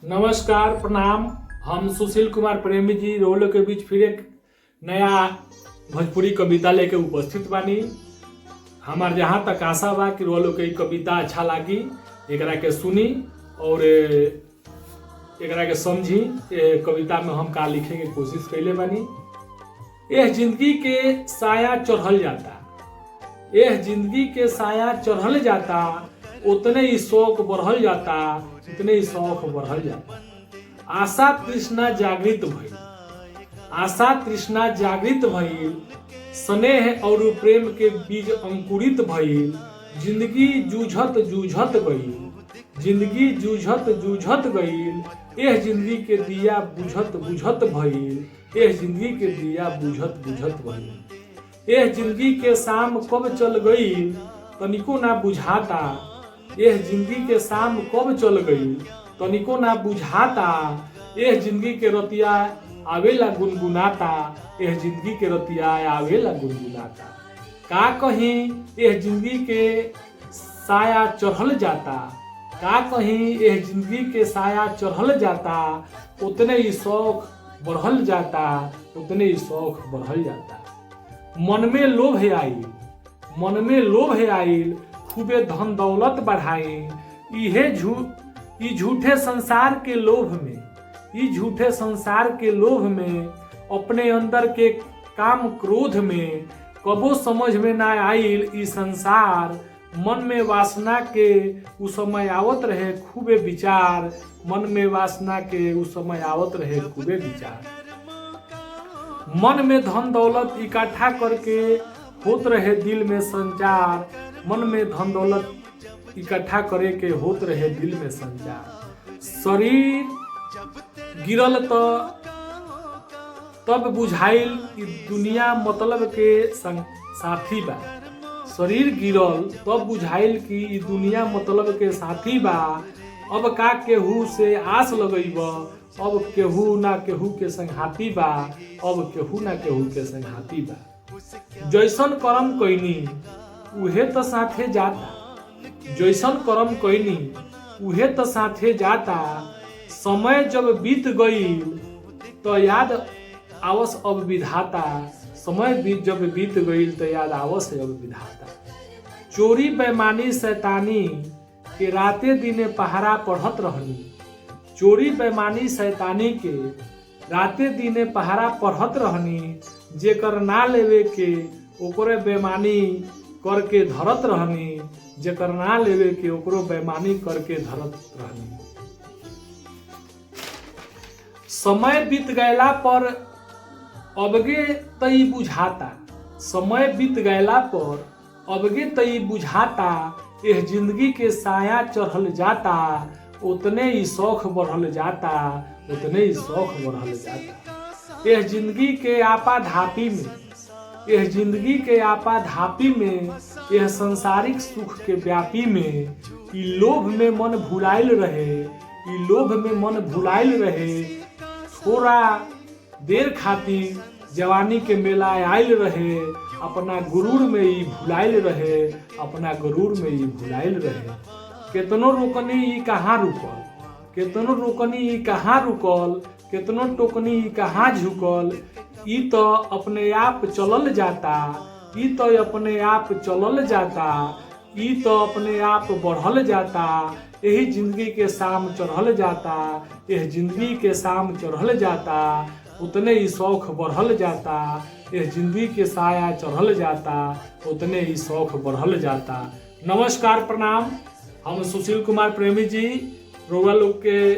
नमस्कार, प्रणाम। हम सुशील कुमार प्रेमी जी रोलों के बीच फिर एक नया भोजपुरी कविता लेके उपस्थित बानी। हमार जहाँ तक आशा बा कि रोलों के कविता अच्छा लागी, एकरा के सुनी और एकरा के समझी। कविता में हम का लिखे के कोशिश कैले बानी। यह जिंदगी के साया चढ़ल जाता, यह जिंदगी के साया चढ़ल जाता, उतने ही शौक बढ़ल जाता, उतने ही शौक बढ़ल जाता। आशा तृष्णा जागृत भइल, आशा तृष्णा जागृत भइल, स्नेह और प्रेम के बीज अंकुरित भइल। जिंदगी जूझत जूझत गईल, जिंदगी जूझत जूझत गईल। यह जिंदगी के दिया बुझत बुझत भइल, यह जिंदगी के दिया बुझत बुझत भइल। यह जिंदगी के शाम कब चल गईल तनिको ना बुझाता, यह जिंदगी के शाम कब चल गई तनिको ना बुझाता। यह जिंदगी के रतिया आवेला गुनगुनाता, यह जिंदगी के रतिया आवेला गुनगुनाता। का कहीं यह जिंदगी के साया चढ़ल जाता, का कहीं यह जिंदगी के साया चढ़ल जाता, उतने ही शौक बढ़ल जाता, उतने ही शौक बढ़ल जाता। मन में लोभ है आइल, मन में लोभ है आइल, खूबे धन दौलत बढ़ाई। ई झूठे संसार के लोभ में, ई झूठे संसार के लोभ में, अपने अंदर के काम क्रोध में, कबो समझ में ना आइल ई संसार। मन में वासना के उस समय आवत रहे खूबे विचार, मन में वासना के उस समय आवत रहे खूबे विचार। मन में धन दौलत इकट्ठा करके होत रहे दिल में संचार, मन में धन दौलत इकट्ठा करे के होत रहे दिल में संचार। शरीर गिरल तो तब बुझाइल कि दुनिया मतलब के साथी बा, शरीर गिरल तब बुझाइल कि दुनिया मतलब के साथी बा। अब का केहू से आस लगईब, अब केहू ना केहू के संघाती बा, अब केहू ना केहू के संघाती बा। जैसन कर्म कईनी उहे तो साथे जाता, जैसन कर्म कईनी उहे तो साथे जाता। समय जब बीत गईल तो याद आवस अब विधाता, समय जब बीत गईल तो याद आवस अब विधाता। चोरी बेईमानी शैतानी के राते दिने पहरा पढ़त रहनी, चोरी बेईमानी शैतानी के राते दिने पहरा पढ़त रहनी। जेकर ना लेवे के ओकरे बेईमानी करके धरत रहनी, जेकर ना लेवे के ओकरो बेईमानी करके धरत रहनी। समय बीत गैला पर अबगे तई बुझाता, समय बीत गैला पर अबगे तई बुझाता। यह जिंदगी के साया चढ़ल जाता, उतने ही शौक बढ़ल जाता, उतने ही शौक बढ़ल जाता। यह जिंदगी के आपा धापी में, यह जिंदगी के आपा धापी में, यह संसारिक सुख के व्यापी में, ई लोभ में मन भुलाइल रहे, ई लोभ में मन भुलाइल रहे। थोड़ा देर खातिर जवानी के मेला आइल रहे, अपना गुरूर में ई भुलाइल रहे, अपना गुरूर में ई भुलाइल रहे। केतनो रोकनी ई कहाँ रुकल, केतनो रोकनी ई कहाँ रुकल, केतनो टोकनी ई कहाँ झुकल। ई तो अपने आप चलल जाता, ई तो अपने आप चलल जाता, ई तो अपने आप बढ़ल जाता। यही जिंदगी के शाम चढ़ल जाता, यह जिंदगी के शाम चढ़ल जाता, उतने ही शौक बढ़ल जाता। यह जिंदगी के साया चढ़ल जाता, उतने ही शौक बढ़ल जाता। नमस्कार, प्रणाम। हम सुशील कुमार प्रेमी जी रोगा लोग के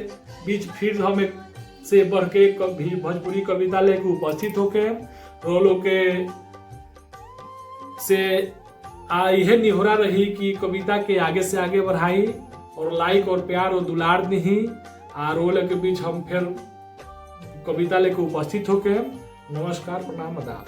बीच फिर हम एक से बढ़ के कभी भोजपुरी कविता लेके उपस्थित होके रोलो के से यह निहोरा रही कि कविता के आगे से आगे बढ़ाई और लाइक और प्यार और दुलार दी। रोलो के बीच हम फिर कविता लेके उपस्थित होके। नमस्कार, प्रणाम, आदाब।